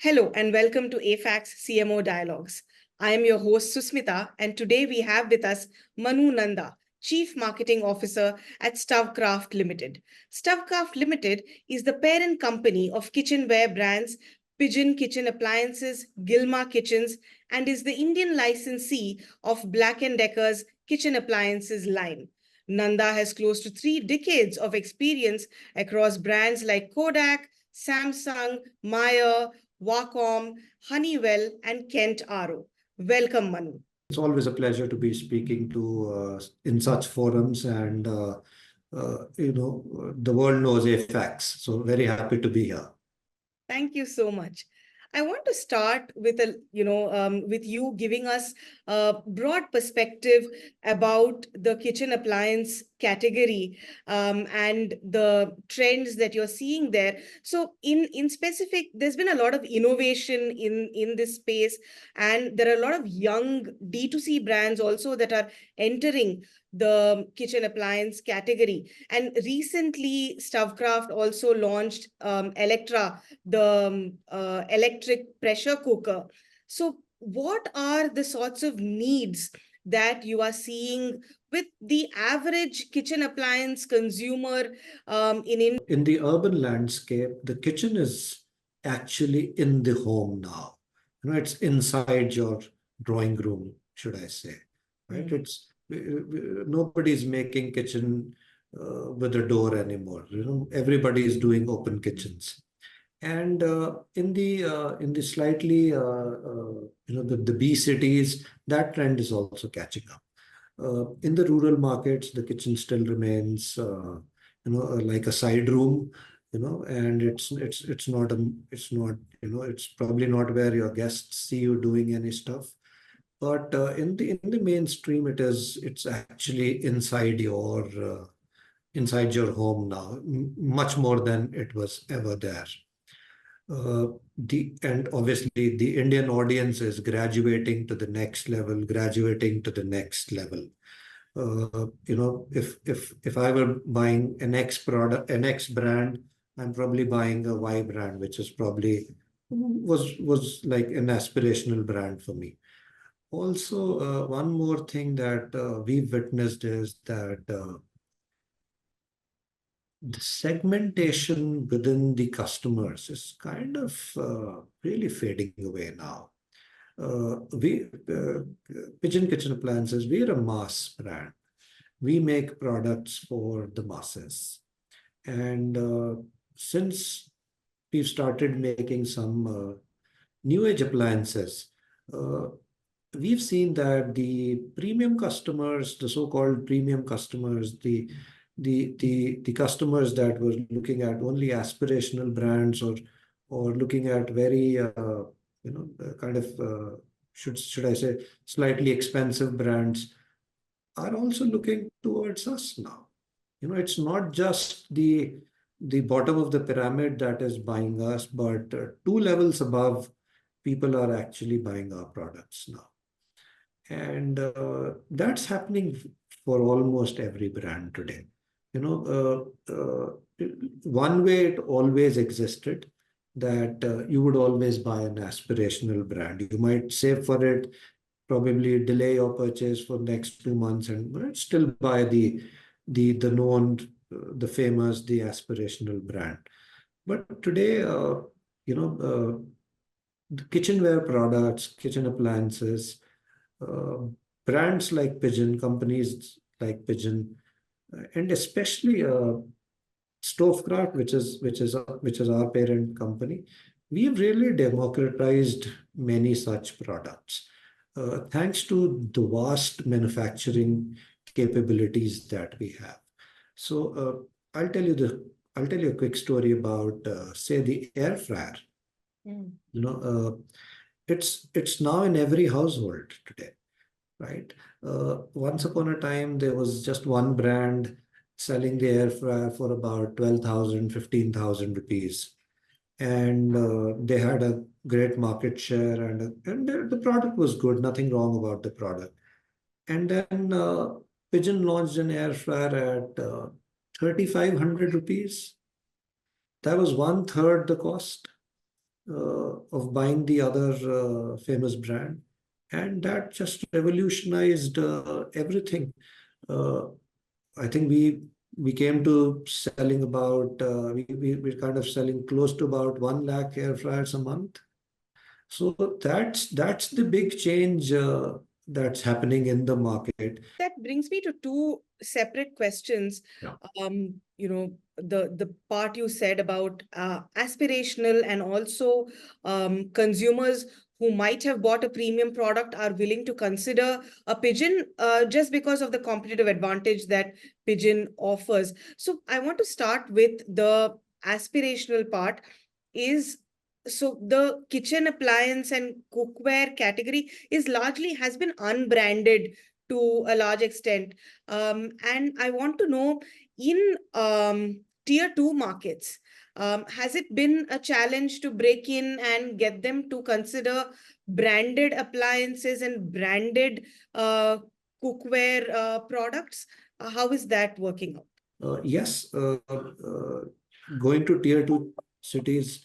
Hello and welcome to afaqs CMO Dialogues. I am your host Susmita, and today we have with us Manu Nanda, Chief Marketing Officer at Stovekraft Limited. Stovekraft Limited is the parent company of kitchenware brands Pigeon Kitchen Appliances, Gilma Kitchens, and is the Indian licensee of Black & Decker's kitchen appliances line. Nanda has close to 3 decades of experience across brands like Kodak, Samsung, Meyer, Wacom, Honeywell, and Kent Arrow. Welcome, Manu. It's always a pleasure to be speaking to in such forums, and the world knows afaqs. So very happy to be here. Thank you so much. I want to start with with you giving us a broad perspective about the kitchen appliance category and the trends that you're seeing there. So, in specific, there's been a lot of innovation in this space, and there are a lot of young D2C brands also that are entering the kitchen appliance category. And recently, Stovekraft also launched Electra, the electric pressure cooker. So what are the sorts of needs that you are seeing with the average kitchen appliance consumer in India? In the urban landscape, the kitchen is actually in the home now. It's inside your drawing room, should I say, right? It's nobody's making kitchen with a door anymore. Everybody is doing open kitchens. And in the slightly the B cities, that trend is also catching up. In the rural markets, the kitchen still remains like a side room, and it's probably not where your guests see you doing any stuff. But in the mainstream, it's actually inside your home now, much more than it was ever there. And obviously the Indian audience is graduating to the next level. If I were buying an X product, an X brand, I'm probably buying a Y brand, which is probably was like an aspirational brand for me. Also, one more thing that we've witnessed is that the segmentation within the customers is kind of really fading away now. Pigeon Kitchen Appliances, we're a mass brand. We make products for the masses. And since we've started making some new age appliances, we've seen that the premium customers, the so-called premium customers, the customers that were looking at only aspirational brands or looking at very should I say slightly expensive brands, are also looking towards us now. It's not just the bottom of the pyramid that is buying us, but 2 levels above, people are actually buying our products now. And that's happening for almost every brand today. One way it always existed, that you would always buy an aspirational brand. You might save for it, probably delay your purchase for next 2 months, but still buy the known, the famous, the aspirational brand. But today, the kitchenware products, kitchen appliances, brands like Pigeon, companies like Pigeon, and especially Stovekraft, which is our parent company, we've really democratized many such products, thanks to the vast manufacturing capabilities that we have. So I'll tell you a quick story about say the air fryer. It's now in every household today, right? Once upon a time, there was just one brand selling the air fryer for about 12,000, 15,000 rupees. And they had a great market share, and the product was good, nothing wrong about the product. And then Pigeon launched an air fryer at 3,500 rupees. That was 1/3 the cost. of buying the other famous brand, and that just revolutionized everything. Uh, I think we came to selling about we're kind of selling close to about 1 lakh air fryers a month. So that's the big change that's happening in the market. That brings me to two separate questions. Yeah. The part you said about aspirational, and also consumers who might have bought a premium product are willing to consider a pigeon just because of the competitive advantage that pigeon offers. So I want to start with the aspirational part. Is so the kitchen appliance and cookware category is largely has been unbranded to a large extent. And I want to know, in tier two markets, has it been a challenge to break in and get them to consider branded appliances and branded cookware products? How is that working out? Yes, going to tier two cities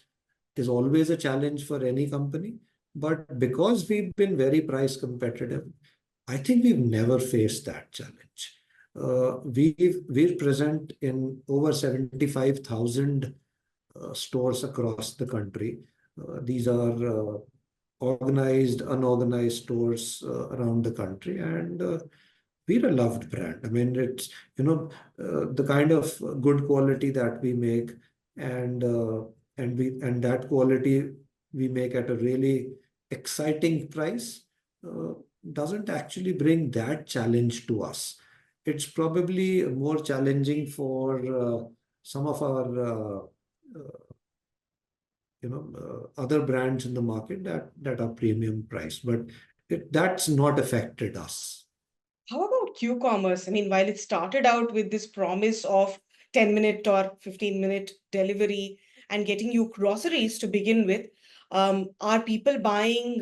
is always a challenge for any company. But because we've been very price competitive, I think we've never faced that challenge. We're present in over 75,000 stores across the country. These are organized, unorganized stores around the country, and we're a loved brand. I mean, it's the kind of good quality that we make, and and that quality we make at a really exciting price uh, doesn't actually bring that challenge to us. It's probably more challenging for some of our other brands in the market that are premium price, but that's not affected us. How about Q-commerce? I mean, while it started out with this promise of 10-minute or 15-minute delivery and getting you groceries to begin with, are people buying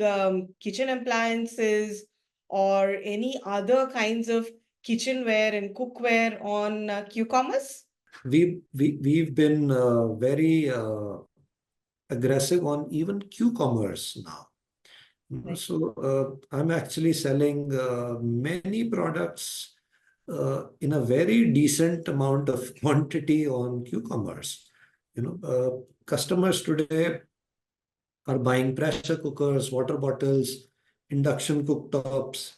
kitchen appliances or any other kinds of kitchenware and cookware on Q-commerce? We've been very aggressive on even Q-commerce now. Right. So I'm actually selling many products in a very decent amount of quantity on Q-commerce. Customers today are buying pressure cookers, water bottles, induction cooktops,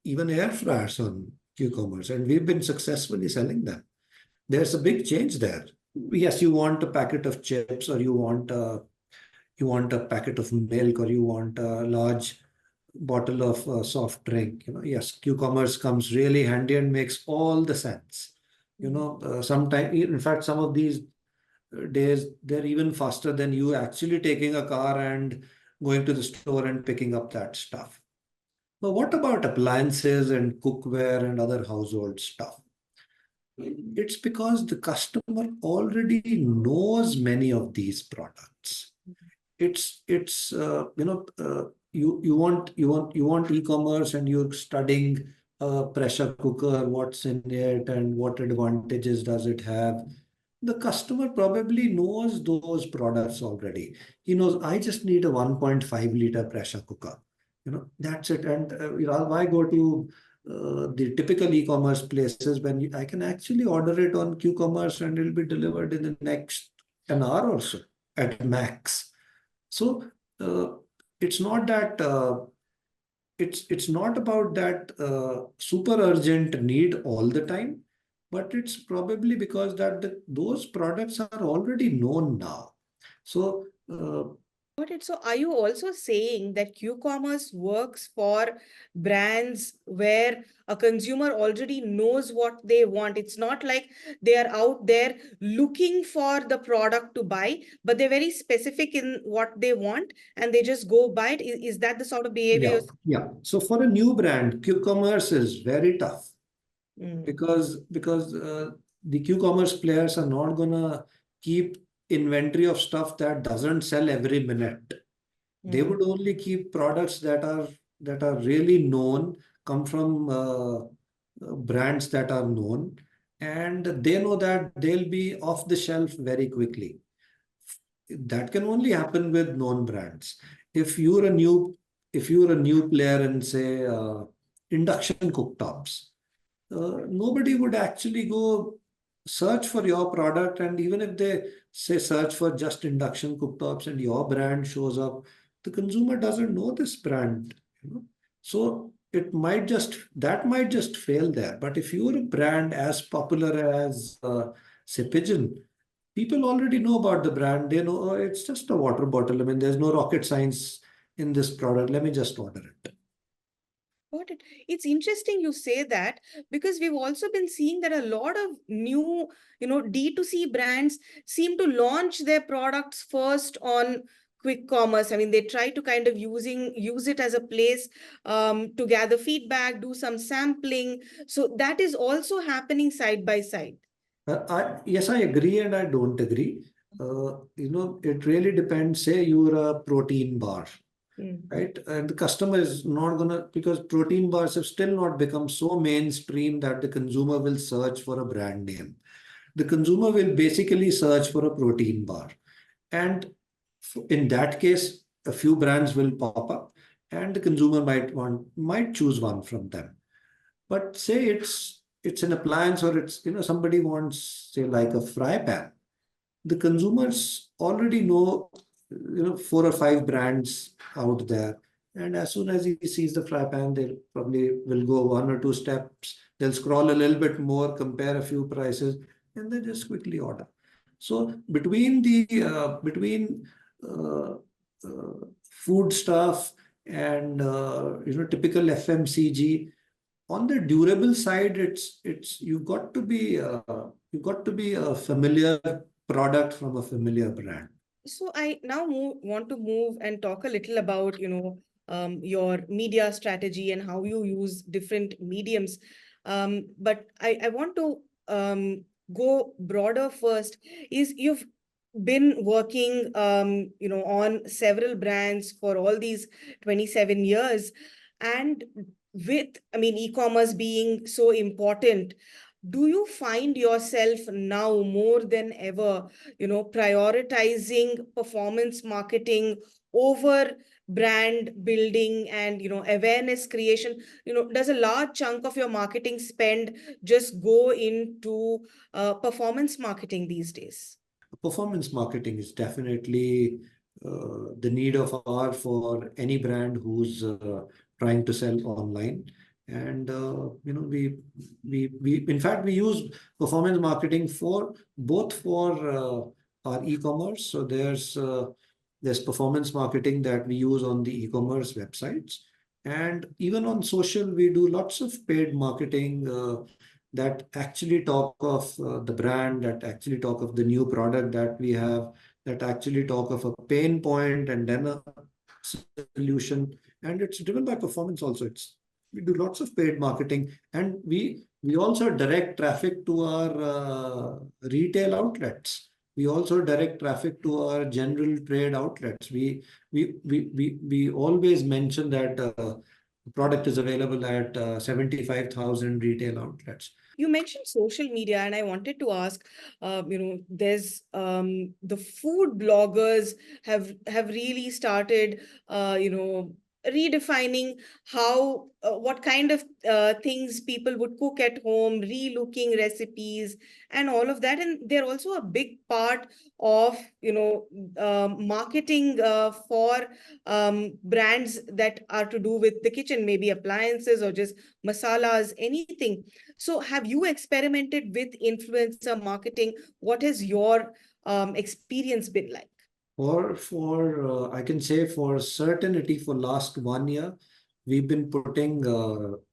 even air fryers on Q-commerce, and we've been successfully selling them. There's a big change there. Yes, you want a packet of chips, or you want a packet of milk, or you want a large bottle of soft drink. Yes, Q-commerce comes really handy and makes all the sense. Sometimes, in fact, some of these days they're even faster than you actually taking a car and going to the store and picking up that stuff. But what about appliances and cookware and other household stuff? It's because the customer already knows many of these products. It's you want e-commerce, and you're studying a pressure cooker, what's in it and what advantages does it have. The customer probably knows those products already. He knows, I just need a 1.5 liter pressure cooker. That's it. And why go to the typical e-commerce places when I can actually order it on Q-commerce and it'll be delivered in the next an hour or so at max. So uh, it's not that it's not about that super urgent need all the time, but it's probably because that those products are already known now. So Got it. So are you also saying that Q-commerce works for brands where a consumer already knows what they want? It's not like they are out there looking for the product to buy, but they're very specific in what they want and they just go buy it. Is that the sort of behavior yeah, yeah. So for a new brand, Q-commerce is very tough Mm, because the Q-commerce players are not gonna keep inventory of stuff that doesn't sell every minute. They mm. would only keep products that are really known, come from brands that are known, and they know that they'll be off the shelf very quickly. that can only happen with known brands. If you're a new if you're a new player in, say, induction cooktops, nobody would actually go search for your product. And even if they say search for just induction cooktops and your brand shows up, the consumer doesn't know this brand, you know. So that might just fail there. But if you're a brand as popular as, say, Pigeon, people already know about the brand. They know, oh, it's just a water bottle. I mean, there's no rocket science in this product. Let me just order it. Got it. It's interesting you say that because we've also been seeing that a lot of new, D2C brands seem to launch their products first on quick commerce. I mean, they try to kind of use it as a place to gather feedback, do some sampling. So that is also happening side by side. Yes, I agree and I don't agree. It really depends. Say you're a protein bar, Mm. right? And the customer is not gonna, because protein bars have still not become so mainstream that the consumer will search for a brand name. The consumer will basically search for a protein bar. And in that case, a few brands will pop up and the consumer might choose one from them. But say it's an appliance, or it's, somebody wants, say, like a fry pan. The consumers already know, four or five brands out there. And as soon as he sees the fry pan, they probably will go one or two steps. They'll scroll a little bit more, compare a few prices, and then just quickly order. So between uh, food stuff and, typical FMCG, on the durable side, it's you've got to be a familiar product from a familiar brand. So I now want to move and talk a little about, your media strategy and how you use different mediums. But I want to go broader first. Is you've been working, on several brands for all these 27 years, and I mean, e-commerce being so important, do you find yourself now more than ever, prioritizing performance marketing over brand building and, awareness creation? Does a large chunk of your marketing spend just go into performance marketing these days? Performance marketing is definitely the need of hour for any brand who's trying to sell online. And we in fact we use performance marketing for both for our e-commerce. So there's performance marketing that we use on the e-commerce websites, and even on social we do lots of paid marketing that actually talk of the brand, that actually talk of the new product that we have, that actually talk of a pain point and then a solution. And it's driven by performance also. We do lots of paid marketing, and we also direct traffic to our retail outlets. We also direct traffic to our general trade outlets. We always mention that the product is available at 75,000 retail outlets. You mentioned social media, and I wanted to ask, there's the food bloggers have really started, redefining how what kind of things people would cook at home, relooking recipes, and all of that. And they're also a big part of, marketing for brands that are to do with the kitchen, maybe appliances or just masalas, anything. So have you experimented with influencer marketing? What has your experience been like? I can say for certainty, for last 1 year, we've been putting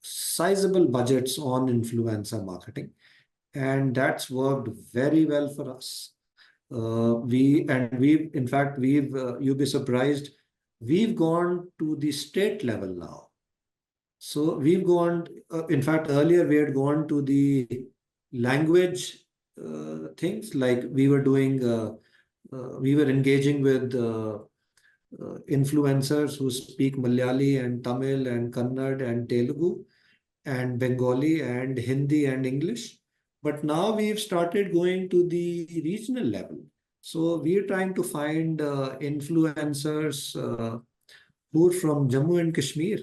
sizable budgets on influencer marketing, and that's worked very well for us. In fact, you'll be surprised, we've gone to the state level now. So we've gone, in fact, earlier we had gone to the language things, like we were engaging with influencers who speak Malayali and Tamil and Kannada and Telugu and Bengali and Hindi and English. But now we've started going to the regional level. So we're trying to find influencers who are from Jammu and Kashmir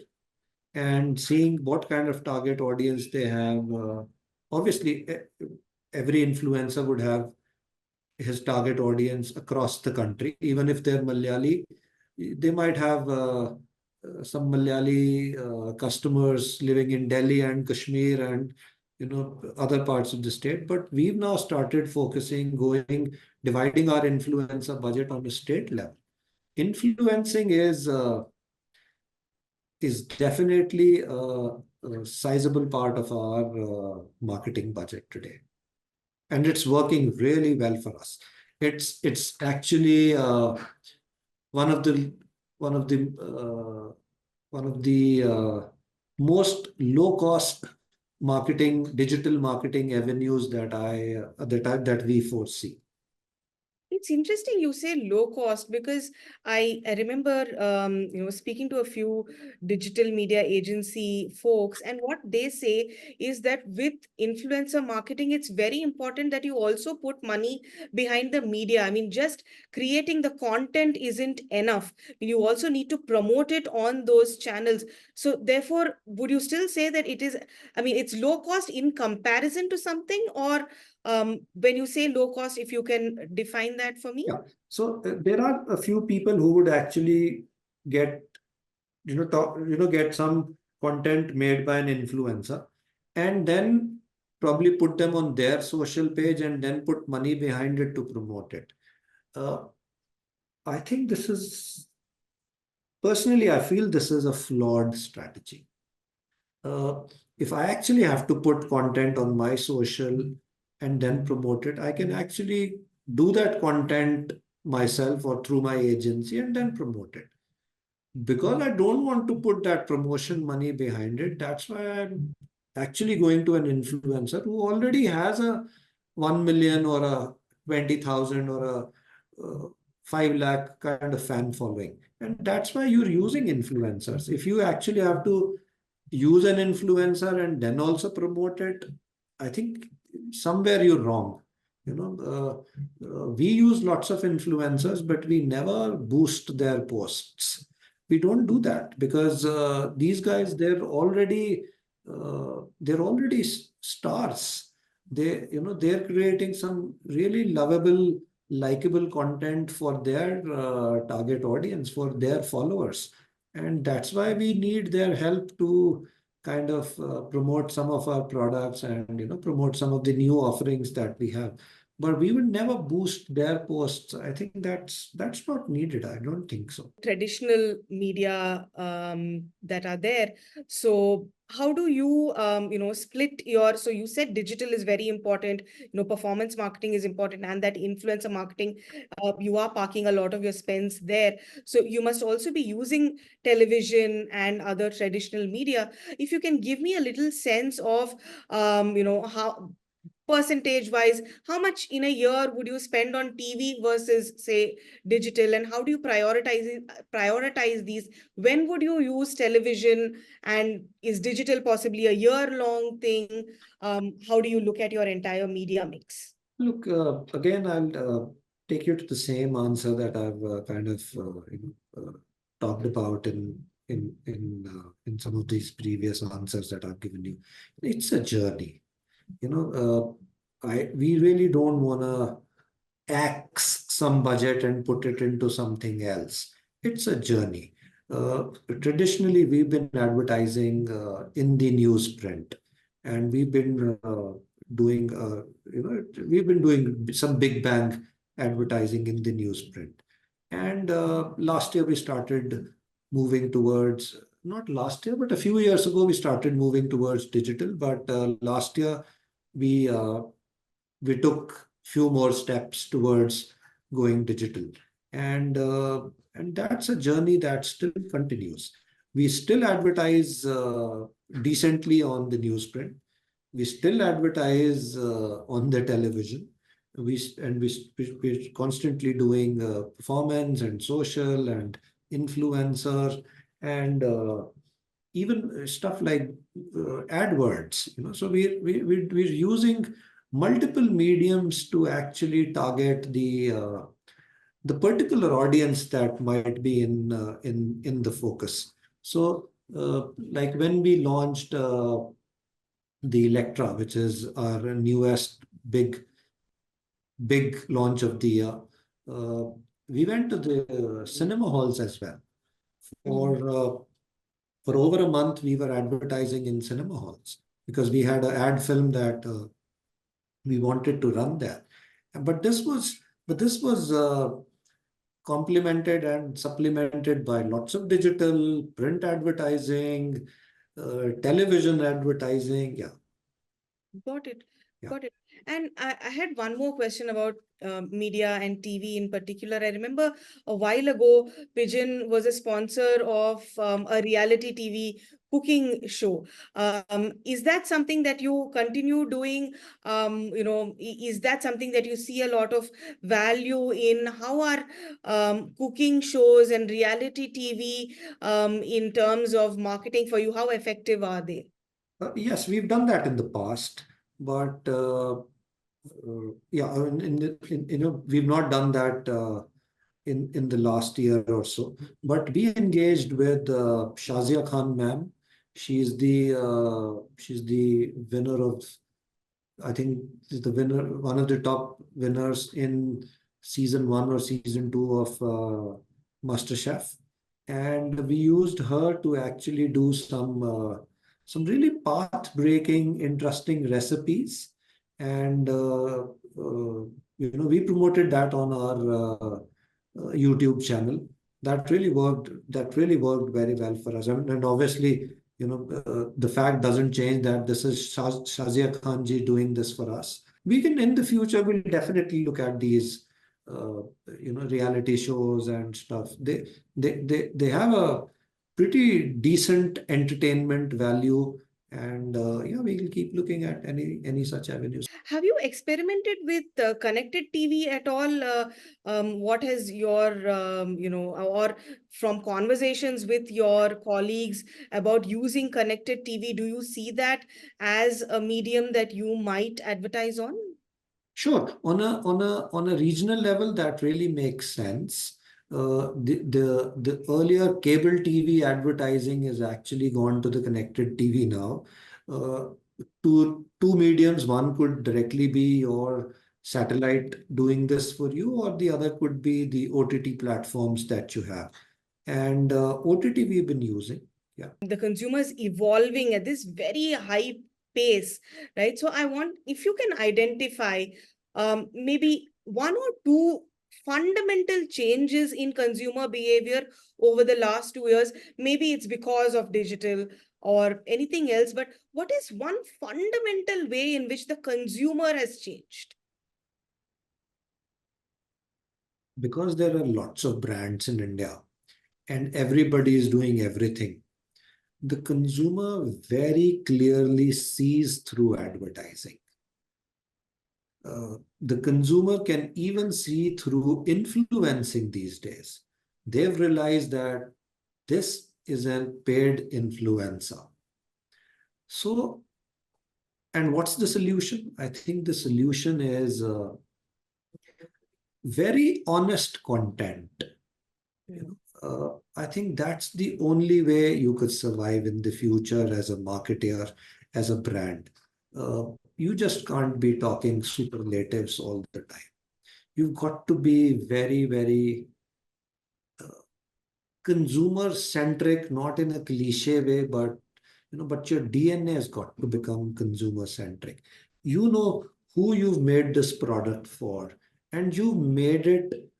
and seeing what kind of target audience they have. Obviously, every influencer would have his target audience across the country. Even if they're Malayali, they might have some Malayali customers living in Delhi and Kashmir and other parts of the state. But we've now started focusing, dividing our influencer budget on a state level. Influencing is definitely a sizable part of our marketing budget today, and it's working really well for us. It's actually one of the one of the one of the most low cost digital marketing avenues that we foresee. It's interesting you say low cost because I remember speaking to a few digital media agency folks, and what they say is that with influencer marketing, it's very important that you also put money behind the media. I mean, just creating the content isn't enough. You also need to promote it on those channels. So therefore, would you still say that it is, I mean, it's low cost in comparison to something, or when you say low cost, if you can define that for me? Yeah. So there are a few people who would actually get, get some content made by an influencer and then probably put them on their social page and then put money behind it to promote it. Uh, I think personally, I feel this is a flawed strategy. Uh, if I actually have to put content on my social and then promote it, I can actually do that content myself or through my agency and then promote it. Because I don't want to put that promotion money behind it, that's why I'm actually going to an influencer who already has a 1 million or a 20,000 or a 5 lakh kind of fan following. And that's why you're using influencers. If you actually have to use an influencer and then also promote it, I think somewhere you're wrong. We use lots of influencers, but we never boost their posts. We don't do that because these guys they're already stars. They're creating some really lovable, likable content for their target audience, for their followers, and that's why we need their help to kind of promote some of our products and promote some of the new offerings that we have. But we would never boost their posts. I think that's not needed. I don't think so. Traditional media that are there. So how do you split your, so you said digital is very important, performance marketing is important, and that influencer marketing, you are parking a lot of your spends there. So you must also be using television and other traditional media. If you can give me a little sense of how percentage wise, how much in a year would you spend on TV versus say digital, and how do you prioritize these? When would you use television, and is digital possibly a year-long thing? How do you look at your entire media mix? Look, again, I'll take you to the same answer that I've kind of talked about in some of these previous answers that I've given you. It's a journey. We really don't want to axe some budget and put it into something else. It's a journey. Traditionally, we've been advertising in the newsprint, and doing, we've been doing some big bang advertising in the newsprint. And last year we started moving towards, not last year, but a few years ago we started moving towards digital. But last year we uh, we took few more steps towards going digital, and that's a journey that still continues. We still advertise decently on the newsprint. We still advertise on the television. We're constantly doing performance and social and influencer and even stuff like AdWords. So we're using multiple mediums to actually target the particular audience that might be in the focus. So, like when we launched the Electra, which is our newest big launch of the year, uh, we went to the cinema halls as well. For Mhm. for over a month, we were advertising in cinema halls because we had an ad film that we wanted to run there. But this was complemented and supplemented by lots of digital, print advertising, television advertising. Yeah, Got it. yeah. Got it. And I had one more question about media and TV in particular. I remember a while ago, Pigeon was a sponsor of a reality TV cooking show. Is that something that you continue doing? Is that something that you see a lot of value in? How are cooking shows and reality TV in terms of marketing for you? How effective are they? Yes, we've done that in the past, but yeah, we've not done that in the last year or so. But we engaged with Shazia Khan ma'am. She's the winner of, I think she's the winner, one of the top winners in season one or season two of MasterChef, and we used her to actually do some really path-breaking, interesting recipes, and we promoted that on our YouTube channel. That really worked very well for us, and obviously the fact doesn't change that this is Shazia Khan ji doing this for us. We can, in the future, we'll definitely look at these, uh, reality shows and stuff. They have a pretty decent entertainment value, and yeah, we'll keep looking at any such avenues. Have you experimented with connected TV at all? What has your, or from conversations with your colleagues about using connected TV, do you see that as a medium that you might advertise on? Sure. On a regional level, that really makes sense. The earlier cable TV advertising has actually gone to the connected TV now. Uh, two mediums. One could directly be your satellite doing this for you, or the other could be the OTT platforms that you have. And OTT we've been using. Yeah. The consumers evolving at this very high pace, right? So I want, if you can identify maybe one or two fundamental changes in consumer behavior over the last 2 years. Maybe it's because of digital or anything else, but what is one fundamental way in which the consumer has changed? Because there are lots of brands in India and everybody is doing everything, the consumer very clearly sees through advertising. The consumer can even see through influencing these days. They've realized that this is a paid influencer. So, and what's the solution? I think the solution is very honest content. I think that's the only way you could survive in the future as a marketer, as a brand. You just can't be talking superlatives all the time. You've got to be very, very consumer centric, not in a cliche way, but but your DNA has got to become consumer centric. You know who you've made this product for, and you made it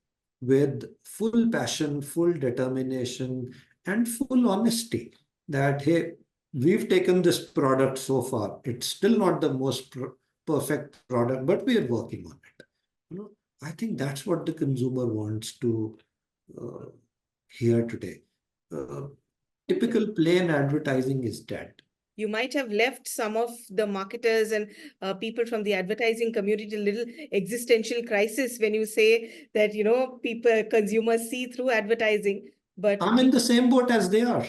with full passion, full determination, and full honesty that, hey, we've taken this product so far. It's still not the most perfect product, but we are working on it. I think that's what the consumer wants to uh, hear today. Uh, Typical plain advertising is dead. You might have left some of the marketers and people from the advertising community a little existential crisis when you say that, people, consumers see through advertising, but I'm in the same boat as they are.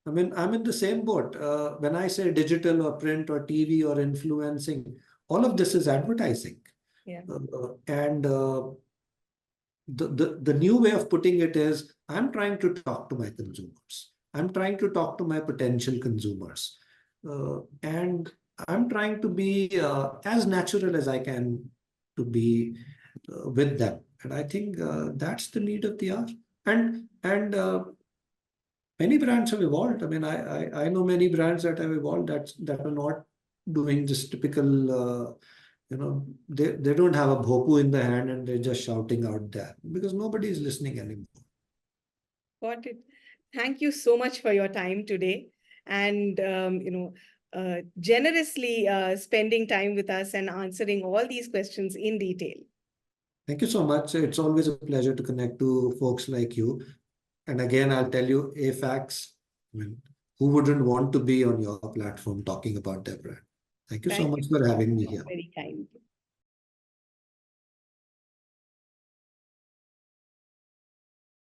I'm in the same boat. When I say digital or print or TV or influencing, all of this is advertising. Yeah. And the new way of putting it is, I'm trying to talk to my consumers. I'm trying to talk to my potential consumers. And I'm trying to be as natural as I can to be with them. And I think that's the need of the hour. And many brands have evolved. I mean, I know many brands that have evolved that are not doing this typical they don't have a bhopu in the hand and they're just shouting out there because nobody is listening anymore. Got it. Thank you so much for your time today and generously spending time with us and answering all these questions in detail. Thank you so much. It's always a pleasure to connect to folks like you. And again, I'll tell you, afaqs, I mean, who wouldn't want to be on your platform talking about their brand? Thank you so Thank you much for so much. having me You're here. very kind.